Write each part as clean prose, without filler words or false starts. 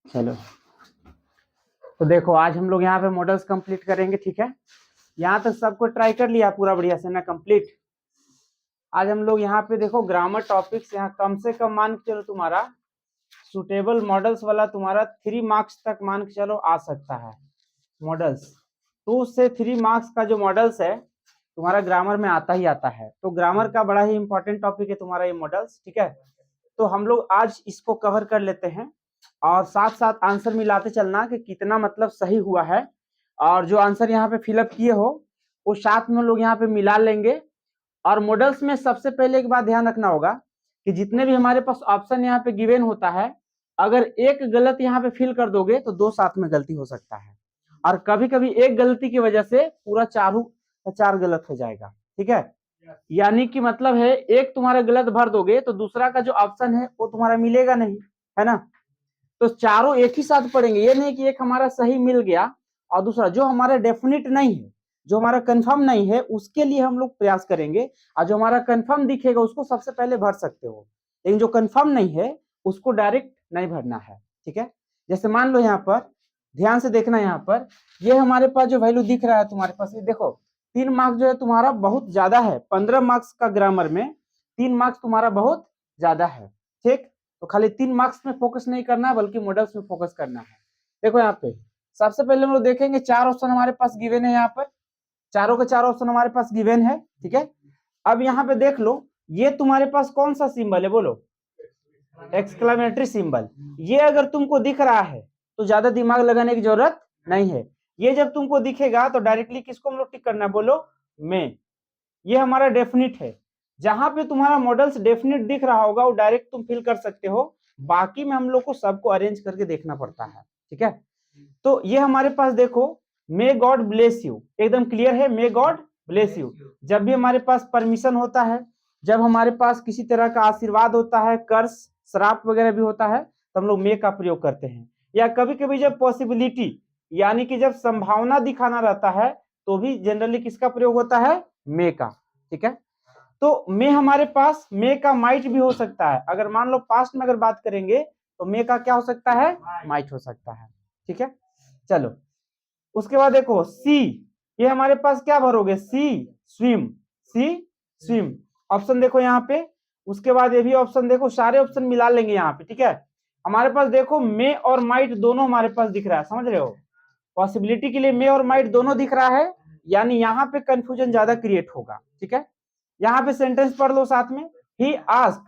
चलो, तो देखो आज हम लोग यहाँ पे मॉडल्स कंप्लीट करेंगे। ठीक है, यहाँ तक सबको ट्राई कर लिया पूरा बढ़िया से ना कंप्लीट। आज हम लोग यहाँ पे देखो ग्रामर टॉपिक्स, यहाँ कम से कम मान के चलो तुम्हारा सुटेबल मॉडल्स वाला तुम्हारा 3 मार्क्स तक मान के चलो आ सकता है। मॉडल्स 2 से 3 मार्क्स का जो मॉडल्स है तुम्हारा ग्रामर में आता ही आता है। तो ग्रामर का बड़ा ही इंपॉर्टेंट टॉपिक है तुम्हारा ये मॉडल्स। ठीक है, तो हम लोग आज इसको कवर कर लेते हैं और साथ साथ आंसर मिलाते चलना कि कितना मतलब सही हुआ है। और जो आंसर यहाँ पे फिलअप किए हो वो साथ में लोग यहाँ पे मिला लेंगे। और मॉडल्स में सबसे पहले एक बात ध्यान रखना होगा कि जितने भी हमारे पास ऑप्शन यहाँ पे गिवन होता है, अगर एक गलत यहाँ पे फिल कर दोगे तो 2 साथ में गलती हो सकता है। और कभी कभी एक गलती की वजह से पूरा 4 गलत हो जाएगा। ठीक है, यानी कि मतलब है एक तुम्हारा गलत भर दोगे तो दूसरा का जो ऑप्शन है वो तुम्हारा मिलेगा नहीं, है ना। तो चारों एक ही साथ पढ़ेंगे, ये नहीं कि एक हमारा सही मिल गया और दूसरा जो हमारा डेफिनेट नहीं है, जो हमारा कंफर्म नहीं है उसके लिए हम लोग प्रयास करेंगे। और जो हमारा कंफर्म दिखेगा उसको सबसे पहले भर सकते हो, लेकिन जो कंफर्म नहीं है उसको डायरेक्ट नहीं भरना है। ठीक है, जैसे मान लो यहाँ पर ध्यान से देखना, यहाँ पर ये हमारे पास जो वैल्यू दिख रहा है तुम्हारे पास, ये देखो 3 मार्क्स जो है तुम्हारा बहुत ज्यादा है। 15 मार्क्स का ग्रामर में 3 मार्क्स तुम्हारा बहुत ज्यादा है। ठीक, तो खाली 3 मार्क्स में फोकस नहीं करना है बल्कि मॉडल्स में फोकस करना है। देखो यहाँ पे सबसे पहले हम लोग देखेंगे 4 ऑप्शन हमारे पास गिवन है। यहाँ पर चारों के 4 ऑप्शन हमारे पास गिवन है। ठीक है, अब यहाँ पे देख लो ये तुम्हारे पास कौन सा सिंबल है, बोलो, एक्सक्लेमेटरी सिंबल। ये अगर तुमको दिख रहा है तो ज्यादा दिमाग लगाने की जरूरत नहीं है। ये जब तुमको दिखेगा तो डायरेक्टली किसको हम लोग टिक करना है, बोलो, में। ये हमारा डेफिनिट है। जहां पे तुम्हारा मॉडल्स डेफिनिट दिख रहा होगा वो डायरेक्ट तुम फिल कर सकते हो, बाकी में हम लोग को सबको अरेंज करके देखना पड़ता है। ठीक है, तो ये हमारे पास देखो मे गॉड ब्लेस यू, एकदम क्लियर है, मे गॉड ब्लेस यू। जब भी हमारे पास परमिशन होता है, जब हमारे पास किसी तरह का आशीर्वाद होता है, कर्स श्राप वगैरह भी होता है, तो हम लोग मे का प्रयोग करते हैं। या कभी कभी जब पॉसिबिलिटी यानी कि जब संभावना दिखाना रहता है तो भी जनरली किसका प्रयोग होता है, मे का। ठीक है, तो मे हमारे पास मे का माइट भी हो सकता है। अगर मान लो पास्ट में अगर बात करेंगे तो मे का क्या हो सकता है, माइट हो सकता है। ठीक है, चलो उसके बाद देखो सी, ये हमारे पास क्या भरोगे, सी स्विम, सी स्विम ऑप्शन देखो यहाँ पे। उसके बाद ये भी ऑप्शन देखो, सारे ऑप्शन मिला लेंगे यहाँ पे। ठीक है, हमारे पास देखो मे और माइट दोनों हमारे पास दिख रहा है, समझ रहे हो। पॉसिबिलिटी के लिए मे और माइट दोनों दिख रहा है, यानी यहाँ पे कंफ्यूजन ज्यादा क्रिएट होगा। ठीक है, यहाँ पे सेंटेंस पढ़ लो साथ में, ही आस्क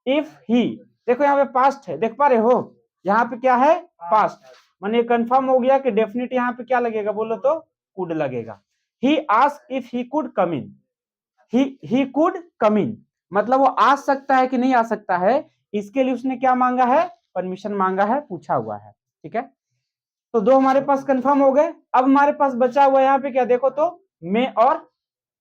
इफ ही, देखो यहाँ पे पास्ट है, देख पा रहे हो, यहाँ पे क्या है, पास्ट। माने कंफर्म हो गया कि डेफिनेट यहाँ पे क्या लगेगा, बोलो तो कुड लगेगा। He ask if he could come in, he could come in मतलब वो आ सकता है कि नहीं आ सकता है, इसके लिए उसने क्या मांगा है, परमिशन मांगा है, पूछा हुआ है। ठीक है, तो 2 हमारे पास कंफर्म हो गए। अब हमारे पास बचा हुआ यहाँ पे क्या, देखो तो मे और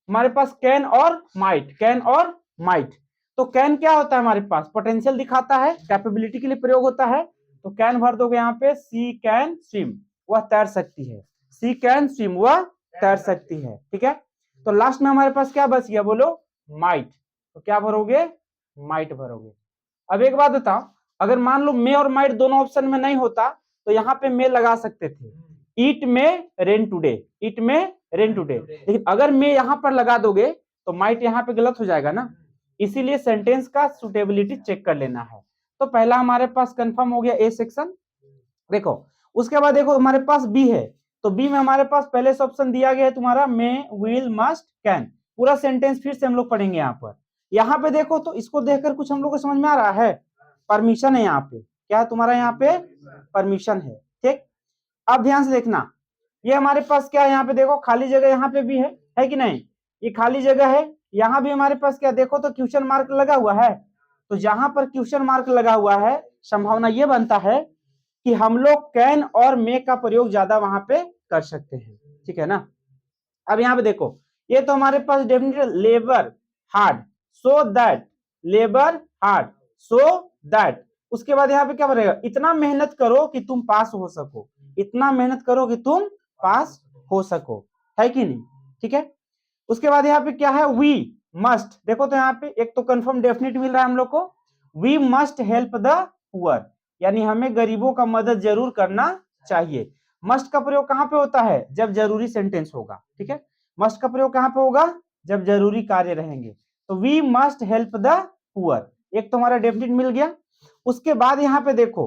हमारे पास कैन और माइट, कैन और माइट। तो कैन क्या होता है, हमारे पास पोटेंशियल दिखाता है, कैपेबिलिटी के लिए प्रयोग होता है। तो कैन भर दोगे यहाँ पे, सी कैन स्विम, वह तैर सकती है, सी कैन स्विम, वह तैर सकती है। ठीक है, तो लास्ट में हमारे पास क्या बच गया, बोलो, माइट। तो क्या भरोगे, माइट भरोगे। अब एक बात बताओ, अगर मान लो मे और माइट दोनों ऑप्शन में नहीं होता तो यहाँ पे मे लगा सकते थे, ईट में रेन टुडे, ईट में रेन टुडे। लेकिन अगर मे यहाँ पर लगा दोगे तो माइट यहाँ पे गलत हो जाएगा ना, इसीलिए सेंटेंस का सुटेबिलिटी चेक कर लेना है। तो पहला हमारे पास कंफर्म हो गया ए सेक्शन। देखो उसके बाद देखो हमारे पास बी है, तो बी में हमारे पास पहले से ऑप्शन दिया गया है तुम्हारा मे विल मस्ट कैन। पूरा सेंटेंस फिर से हम लोग पढ़ेंगे यहाँ पर। यहाँ पे देखो तो इसको देखकर कुछ हम लोग को समझ में आ रहा है, परमिशन है यहाँ पे, क्या है तुम्हारा, यहाँ पे परमिशन है। ठीक, अब ध्यान से देखना, ये हमारे पास क्या है, यहाँ पे देखो खाली जगह यहाँ पे भी है कि नहीं, ये खाली जगह है। यहाँ भी हमारे पास क्या, देखो तो क्वेश्चन मार्क लगा हुआ है। तो जहां पर क्वेश्चन मार्क लगा हुआ है संभावना ये बनता है कि हम लोग कैन और मे का प्रयोग ज्यादा वहां पे कर सकते हैं। ठीक है ना, अब यहाँ पे देखो ये तो हमारे पास definite labour hard so that, labour hard so that. उसके बाद यहाँ पे क्या बनेगा, इतना मेहनत करो कि तुम पास हो सको, इतना मेहनत करो कि तुम पास हो सको, है कि नहीं। ठीक है, उसके बाद यहाँ पे क्या है, वी मस्ट। देखो तो यहाँ पे एक तो कंफर्म डेफिनेट मिल रहा है हम लोग को, we must help the poor. यानी हमें गरीबों का मदद जरूर करना चाहिए। मस्ट का प्रयोग कहां पे होता है? जब जरूरी सेंटेंस होगा, ठीक है। मस्ट का प्रयोग कहां पे होगा? जब जरूरी कार्य रहेंगे। तो we must help the poor, एक तो हमारा डेफिनेट मिल गया। उसके बाद यहाँ पे देखो,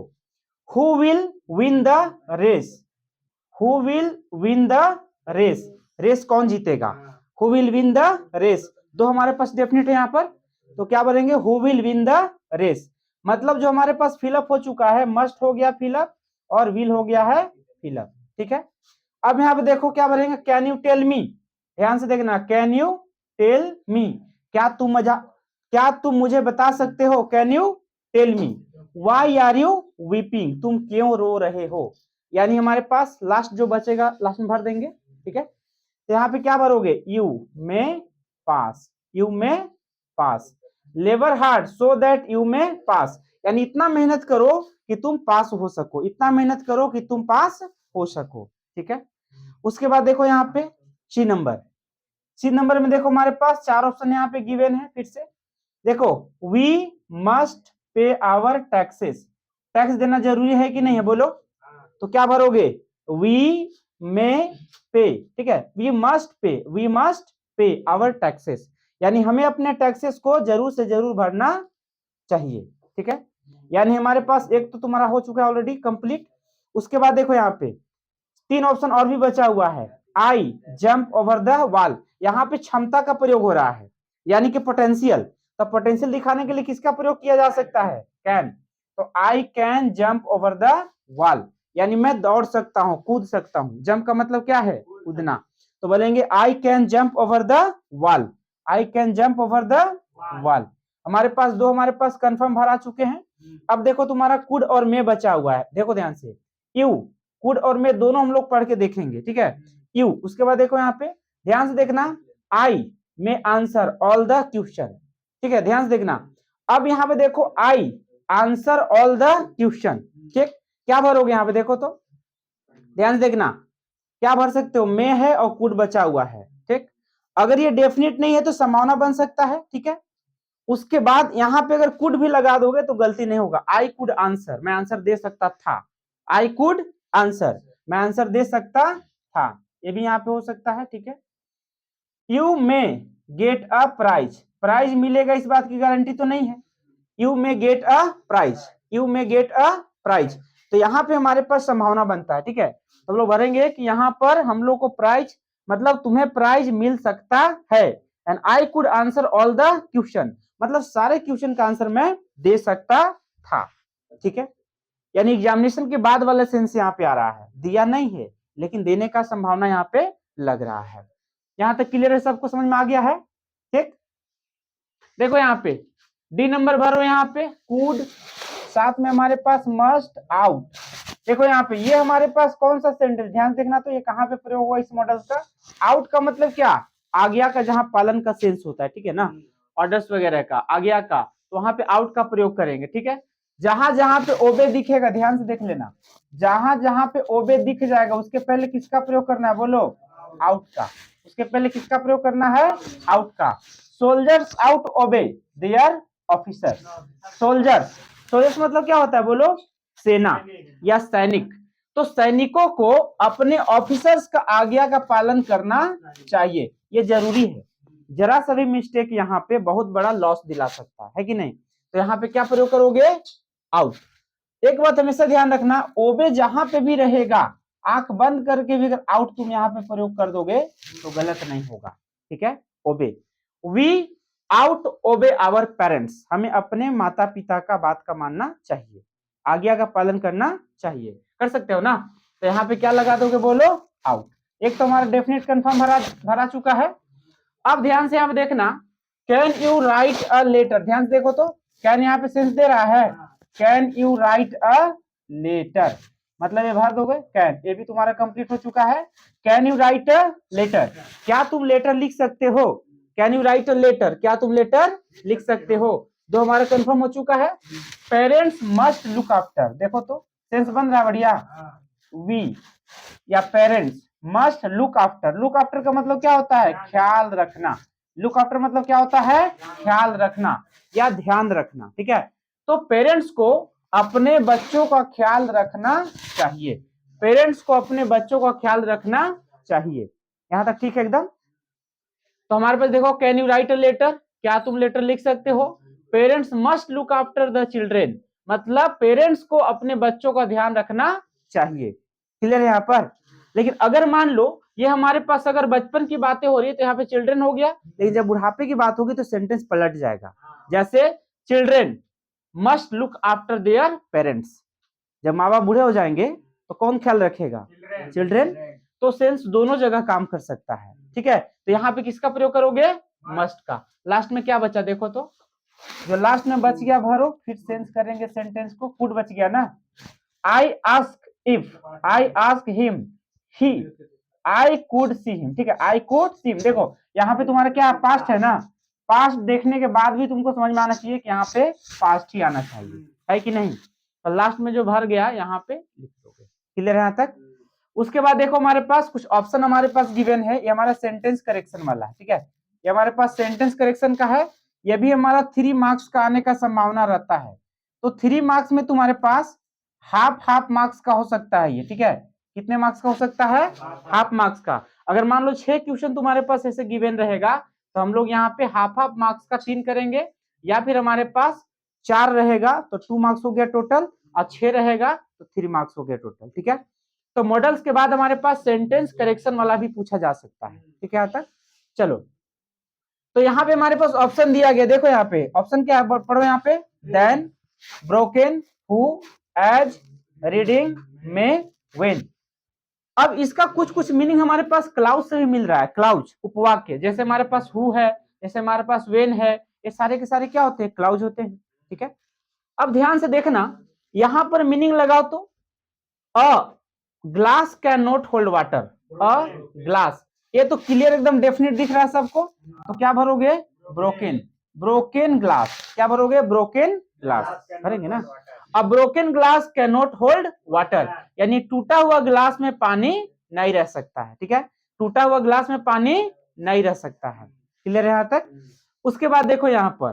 who will win the race, who will win the race, race कौन जीतेगा? Who will win the race, दो हमारे पास डेफिनेट है यहाँ पर, तो क्या बोलेंगे? Who will win the race. मतलब जो हमारे पास फिलअप हो चुका है, मस्ट हो गया फिलअप और विल हो गया है फिलअप, ठीक है। अब यहाँ पे देखो क्या बोलेंगे? कैन यू टेल मी, ध्यान से देखना, कैन यू टेल मी, क्या तुम मुझे बता सकते हो? Can you tell me why are you weeping, तुम क्यों रो रहे हो? यानी हमारे पास लास्ट जो बचेगा लास्ट में भर देंगे, ठीक है। तो यहाँ पे क्या भरोगे? You may pass, you may pass, labour hard so that you may pass, यानी इतना मेहनत करो कि तुम पास हो सको, इतना मेहनत करो कि तुम पास हो सको, ठीक है। उसके बाद देखो यहाँ पे सी नंबर, सी नंबर में देखो हमारे पास चार ऑप्शन यहाँ पे गिवन है। फिर से देखो, we must pay our taxes, टैक्स देना जरूरी है कि नहीं है? बोलो। तो क्या भरोगे? वी में पे, ठीक है, we must pay our taxes, यानी हमें अपने टैक्सेस को जरूर से जरूर भरना चाहिए, ठीक है। यानी हमारे पास एक तो तुम्हारा हो चुका है ऑलरेडी कंप्लीट। उसके बाद देखो यहाँ पे तीन ऑप्शन और भी बचा हुआ है। I jump over the wall, यहाँ पे क्षमता का प्रयोग हो रहा है, यानी कि पोटेंशियल। तो पोटेंशियल दिखाने के लिए किसका प्रयोग किया जा सकता है? कैन। तो I can jump over the wall, यानी मैं दौड़ सकता हूं, कूद सकता हूं। जंप का मतलब क्या है? कूदना। तो बोलेंगे I can jump over the wall, I can jump over the wall. हमारे पास दो हमारे पास कंफर्म भर आ चुके हैं। अब देखो तुम्हारा कुड और मे बचा हुआ है, देखो ध्यान से, यू कुड और मे दोनों हम लोग पढ़ के देखेंगे, ठीक है। यू, उसके बाद देखो यहाँ पे ध्यान से देखना, आई में आंसर ऑल द क्वेश्चन, ठीक है, ध्यान से देखना। अब यहाँ पे देखो I answer all the question, ठीक। क्या भरोगे यहाँ पे? देखो तो ध्यान से देखना, क्या भर सकते हो? मे है और कुड बचा हुआ है, ठीक। अगर ये डेफिनेट नहीं है तो संभावना बन सकता है, ठीक है। उसके बाद यहाँ पे अगर कुड भी लगा दोगे तो गलती नहीं होगा। आई कुड आंसर, मैं आंसर दे सकता था, आई कुड आंसर, मैं आंसर दे सकता था, ये भी यहाँ पे हो सकता है, ठीक है। You may get a prize, prize मिलेगा इस बात की गारंटी तो नहीं है। You may get a prize, you may get a prize, तो यहाँ पे हमारे पास संभावना बनता है, ठीक है। तो हम लोग भरेंगे कि यहाँ पर हम लोग को प्राइज मतलब तुम्हें प्राइज मिल सकता है। And I could answer all the question, मतलब सारे क्वेश्चन का आंसर मैं दे सकता था, ठीक है। यानी एग्जामिनेशन के बाद वाला सेंस यहाँ पे आ रहा है, दिया नहीं है लेकिन देने का संभावना यहाँ पे लग रहा है। यहाँ तक क्लियर है? सबको समझ में आ गया है? ठीक, देखो यहाँ पे डी नंबर भरो, यहाँ पे कुड, साथ में हमारे पास मस्ट आउट। देखो यहाँ पे ये हमारे पास कौन सा सेंटेंस, ध्यान देखना, तो ये कहाँ पे प्रयोग हुआ इस मॉडल का? आउट का मतलब क्या? आज्ञा का, जहां पालन का सेंस होता है, ठीक है ना, ऑर्डर्स वगैरह का, आज्ञा का, तो वहां पे आउट का प्रयोग करेंगे, ठीक है। जहां जहां पे ओबे दिखेगा, ध्यान से देख लेना, जहां जहां पे ओबे दिख जाएगा उसके पहले किसका प्रयोग करना है? बोलो, आउट का। उसके पहले किसका प्रयोग करना है? आउट का। सोल्जर्स आउट ओबे देयर ऑफिसर, सोल्जर्स, सोल्जर्स मतलब क्या होता है? बोलो, सेना या सैनिक। तो सैनिकों को अपने ऑफिसर्स का आज्ञा का पालन करना चाहिए, ये जरूरी है। जरा सा भी मिस्टेक यहाँ पे बहुत बड़ा लॉस दिला सकता है कि नहीं? तो यहाँ पे क्या प्रयोग करोगे? आउट। एक बात हमेशा ध्यान रखना, ओबे जहां पे भी रहेगा, आंख बंद करके भी अगर आउट तुम यहाँ पे प्रयोग कर दोगे तो गलत नहीं होगा, ठीक है। ओबे, वी आउट ओबे आवर पेरेंट्स, हमें अपने माता पिता का बात का मानना चाहिए, आज्ञा का पालन करना चाहिए, कर सकते हो ना। तो यहाँ पे क्या लगा दोगे? बोलो, आउट। एक तो हमारा डेफिनेट कंफर्म भरा चुका है। अब ध्यान से यहाँ पे देखना, can you write a letter, ध्यान से देखो तो, कैन यहाँ पे सेंस दे रहा है, can you write a letter, मतलब ये भर दोगे कैन, ये भी तुम्हारा कंप्लीट हो चुका है। Can you write a letter, क्या तुम लेटर लिख सकते हो? Can you write a letter, क्या तुम लेटर लिख सकते हो? दो हमारा कंफर्म हो चुका है। पेरेंट्स मस्ट लुक आफ्टर, देखो तो सेंस बन रहा है बढ़िया, वी या parents must look after, look after का मतलब क्या होता है? ख्याल रखना। लुक आफ्टर मतलब क्या होता है? ख्याल रखना या ध्यान रखना, ठीक है। तो पेरेंट्स को अपने बच्चों का ख्याल रखना चाहिए। पेरेंट्स को अपने बच्चों का ख्याल रखना चाहिए। यहां तक ठीक है एकदम। तो हमारे पास देखो, can you write a letter, क्या तुम लेटर लिख सकते हो। Parents must look after the children, मतलब पेरेंट्स को अपने बच्चों का ध्यान रखना चाहिए। क्लियर है यहाँ पर। लेकिन अगर मान लो ये हमारे पास अगर बचपन की बातें हो रही है तो यहाँ पे चिल्ड्रेन हो गया, लेकिन जब बुढ़ापे की बात होगी तो सेंटेंस पलट जाएगा। जैसे children must look after their parents, जब माँ बाप बूढ़े हो जाएंगे तो कौन ख्याल रखेगा, चिल्ड्रेन। तो सेंस दोनों जगह काम कर सकता है, ठीक है। तो यहाँ पे किसका प्रयोग करोगे, मस्ट का। लास्ट में क्या बचा देखो, तो जो लास्ट में बच गया भरो, फिर सेंस करेंगे सेंटेंस को। कुड बच गया ना, I ask if, I ask him, he, I could see him, ठीक है, आई कुड सी हिम। देखो यहाँ पे तुम्हारा क्या पास्ट है ना, पास्ट देखने के बाद भी तुमको समझ में आना चाहिए कि यहाँ पे पास्ट ही आना चाहिए, है कि नहीं। और लास्ट में जो भर गया यहाँ पे लिख दोगे। क्लियर है यहाँ तक। उसके बाद देखो हमारे पास कुछ ऑप्शन हमारे पास गिवन है, ये हमारा सेंटेंस करेक्शन वाला है, ठीक है। ये हमारे पास सेंटेंस करेक्शन का है, ये भी हमारा 3 मार्क्स का आने का संभावना रहता है। तो 3 मार्क्स में तुम्हारे पास हाफ मार्क्स का हो सकता है ये, ठीक है। कितने मार्क्स का हो सकता है, हाफ मार्क्स का। अगर मान लो 6 क्वेश्चन तुम्हारे पास ऐसे गिवन रहेगा तो हम लोग यहाँ पे हाफ मार्क्स का 3 करेंगे, या फिर हमारे पास 4 रहेगा तो 2 मार्क्स हो गया टोटल, और 6 रहेगा तो 3 मार्क्स हो गया टोटल, ठीक है। तो मॉडल्स के बाद हमारे पास सेंटेंस करेक्शन वाला भी पूछा जा सकता है, ठीक है यहाँ तक। चलो, तो यहाँ पे हमारे पास ऑप्शन दिया गया, देखो यहाँ पे ऑप्शन क्या है, पढ़ो यहाँ पे। Then, broken, who, as, reading, में, व्हेन। अब इसका कुछ कुछ मीनिंग हमारे पास क्लाउज से भी मिल रहा है, क्लाउज उपवाक्य। जैसे हमारे पास हु है, जैसे हमारे पास वेन है, ये सारे के सारे क्या होते हैं, क्लाउज होते हैं, ठीक है। अब ध्यान से देखना, यहां पर मीनिंग लगाओ तो a glass can not hold water, a glass, ये तो क्लियर एकदम डेफिनेट दिख रहा है सबको। तो क्या भरोगे, ब्रोकन, ब्रोकन ग्लास, क्या भरोगे, ब्रोकन ग्लास भरेंगे ना। अब broken glass can not hold water, यानी टूटा हुआ ग्लास में पानी नहीं रह सकता है, ठीक है। टूटा हुआ ग्लास में पानी नहीं रह सकता है। क्लियर है यहाँ तक। उसके बाद देखो यहाँ पर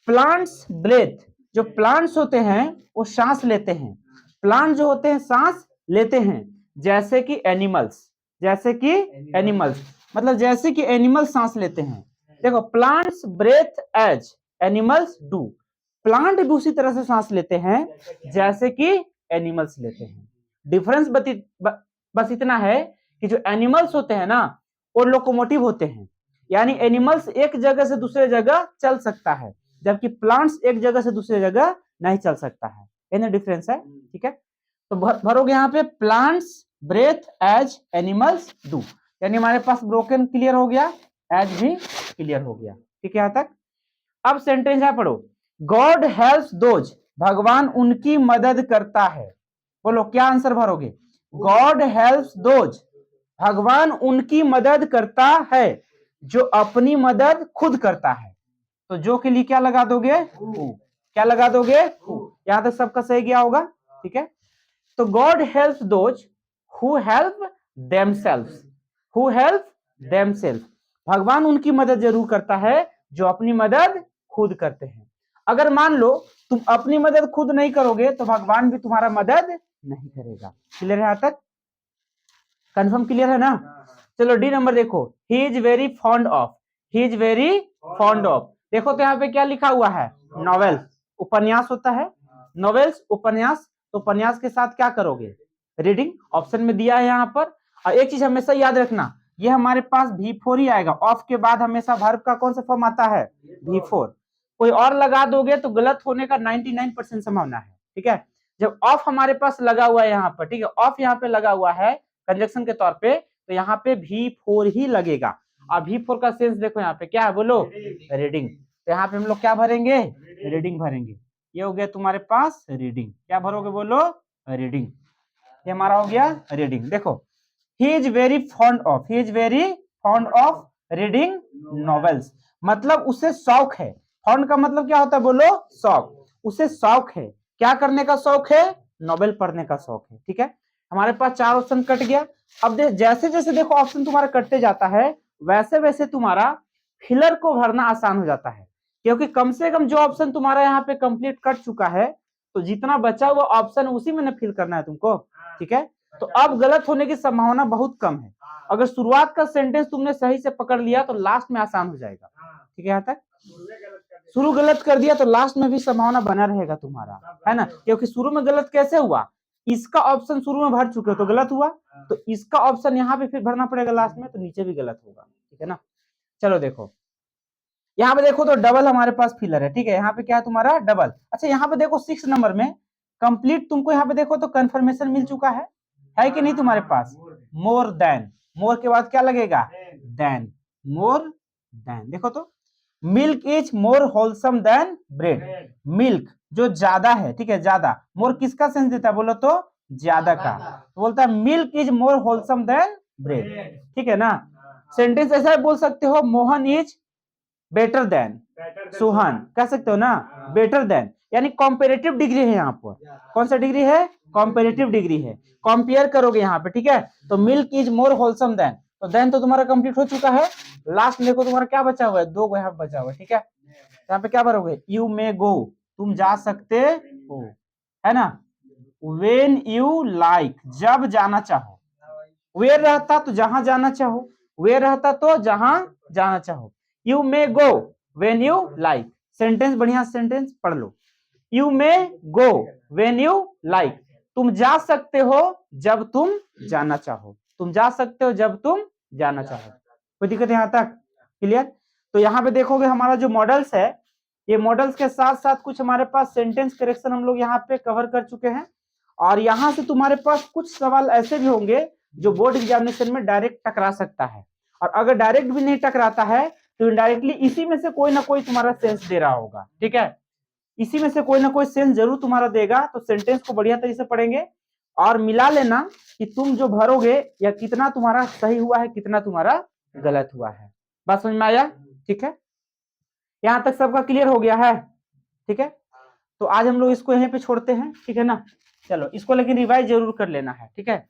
प्लांट्स ब्रेथ, जो प्लांट्स होते हैं वो सांस लेते हैं, प्लांट जो होते हैं सांस लेते हैं, जैसे कि एनिमल्स, जैसे कि एनिमल्स, मतलब जैसे कि एनिमल सांस लेते हैं। देखो plants breathe as animals do, plant भी उसी तरह से सांस लेते हैं जैसे कि एनिमल्स लेते हैं। डिफरेंस बस इतना है कि जो एनिमल्स होते हैं ना वो लोकोमोटिव होते हैं, यानी एनिमल्स एक जगह से दूसरे जगह चल सकता है, जबकि प्लांट्स एक जगह से दूसरे जगह नहीं चल सकता है। ये डिफरेंस है, ठीक है। तो भरोगे यहाँ पे plants breathe as animals do, यानी हमारे पास ब्रोकन क्लियर हो गया, एज भी क्लियर हो गया, ठीक है यहाँ तक। अब सेंटेंस है, पढ़ो। गॉड हेल्प्स दोज, भगवान उनकी मदद करता है। बोलो क्या आंसर भरोगे, गॉड हेल्प्स दोज, भगवान उनकी मदद करता है जो अपनी मदद खुद करता है। तो जो के लिए क्या लगा दोगे, हु, क्या लगा दोगे, हु। यहां तक सबका सही गया होगा, ठीक है। तो God helps those who help themselves, who help themselves, भगवान उनकी मदद जरूर करता है जो अपनी मदद खुद करते हैं। अगर मान लो तुम अपनी मदद खुद नहीं करोगे तो भगवान भी तुम्हारा मदद नहीं करेगा। क्लियर है यहाँ तक, कंफर्म क्लियर है ना। चलो डी नंबर देखो, he is very fond of, he is very fond of. देखो तो यहाँ पे क्या लिखा हुआ है, नॉवेल्स, उपन्यास होता है, नॉवेल्स उपन्यास। तो उपन्यास के साथ क्या करोगे, रीडिंग, ऑप्शन में दिया है यहाँ पर। और एक चीज हमेशा याद रखना, ये हमारे पास V4 ही आएगा, ऑफ के बाद हमेशा वर्ब का कौन सा फॉर्म आता है, V4। कोई और लगा दोगे तो गलत होने का 99% संभावना है, ठीक है। जब ऑफ हमारे पास लगा हुआ है यहाँ पर, ठीक है, ऑफ यहाँ पे लगा हुआ है कंजक्शन के तौर पे, तो यहाँ पे V4 ही लगेगा। और V4 का सेंस देखो यहाँ पे क्या है, बोलो रीडिंग। तो यहाँ पे हम लोग क्या भरेंगे, रीडिंग भरेंगे। ये हो गया तुम्हारे पास रीडिंग, क्या भरोगे, बोलो रीडिंग। ये हमारा हो गया रीडिंग। देखो he is very fond of, he is very fond of reading novels, मतलब उसे शौक है। फॉन्ड का मतलब क्या होता है, बोलो शौक, उसे शौक है, क्या करने का शौक है, नॉवेल पढ़ने का शौक है, ठीक है। हमारे पास 4 ऑप्शन कट गया। अब जैसे जैसे देखो ऑप्शन तुम्हारा कटते जाता है वैसे वैसे तुम्हारा फिलर को भरना आसान हो जाता है, क्योंकि कम से कम जो ऑप्शन तुम्हारा यहाँ पे कंप्लीट कट चुका है तो जितना बचा हुआ ऑप्शन उसी में ना फिल करना है तुमको, ठीक है। तो अब गलत होने की संभावना बहुत कम है। अगर शुरुआत का सेंटेंस तुमने सही से पकड़ लिया तो लास्ट में आसान हो जाएगा, ठीक है। यहाँ तक शुरू गलत कर दिया तो लास्ट में भी संभावना बना रहेगा तुम्हारा, है ना। क्योंकि शुरू में गलत कैसे हुआ, इसका ऑप्शन शुरू में भर चुके हो तो गलत हुआ, तो इसका ऑप्शन यहाँ पे फिर भरना पड़ेगा लास्ट में, तो नीचे भी गलत होगा, ठीक है ना। चलो देखो यहाँ पे देखो तो डबल हमारे पास फिलर है, ठीक है। यहाँ पे क्या है तुम्हारा डबल। अच्छा यहाँ पे देखो 6 नंबर में कंप्लीट, तुमको यहाँ पे देखो तो कंफर्मेशन मिल चुका है कि नहीं तुम्हारे पास। मोर देन, मोर के बाद क्या लगेगा, देन, मोर देन। देखो तो milk is more wholesome than bread, milk जो ज्यादा है, ठीक है, ज्यादा। मोर किसका सेंस देता है बोलो तो, ज्यादा का, तो बोलता है milk is more wholesome than bread, ठीक है ना। सेंटेंस ऐसा ही बोल सकते हो, Mohan is better than Sohan, कह सकते हो ना, बेटर देन, यानी कॉम्पेरेटिव डिग्री है यहाँ पर। कौन सा डिग्री है, कॉम्पेरेटिव डिग्री है, कंपेयर करोगे यहाँ पे, ठीक है। तो milk is more wholesome than, तो देन तो तुम्हारा कंप्लीट हो चुका है। लास्ट में देखो तुम्हारा क्या बचा हुआ है, 2 को यहाँ पे बचा हुआ है, ठीक है। यहाँ पे क्या भरोगे, यू मे गो, तुम जा सकते हो, है ना। वेन यू लाइक, जब जाना चाहो। वेयर रहता तो जहां जाना चाहो, वेयर रहता तो जहां जाना चाहो। You may go when you like, sentence बढ़िया सेंटेंस पढ़ लो। You may go when you like, तुम जा सकते हो जब तुम जाना चाहो, तुम जा सकते हो जब तुम जाना चाहो। कोई दिक्कत यहाँ तक, क्लियर। तो यहाँ पे देखोगे हमारा जो मॉडल्स है, ये मॉडल्स के साथ साथ कुछ हमारे पास सेंटेंस करेक्शन हम लोग यहाँ पे कवर कर चुके हैं। और यहाँ से तुम्हारे पास कुछ सवाल ऐसे भी होंगे जो बोर्ड एग्जामिनेशन में डायरेक्ट टकरा सकता है, और अगर डायरेक्ट भी नहीं टकराता है तो इनडायरेक्टली इसी में से कोई ना कोई तुम्हारा सेंस दे रहा होगा, ठीक है। इसी में से कोई ना कोई सेंस जरूर तुम्हारा देगा। तो सेंटेंस को बढ़िया तरीके से पढ़ेंगे और मिला लेना कि तुम जो भरोगे या कितना तुम्हारा सही हुआ है, कितना तुम्हारा गलत हुआ है। बात समझ में आया, ठीक है। यहाँ तक सबका क्लियर हो गया है, ठीक है। तो आज हम लोग इसको यहीं पे छोड़ते हैं, ठीक है ना। चलो इसको लेकिन रिवाइज जरूर कर लेना है, ठीक है।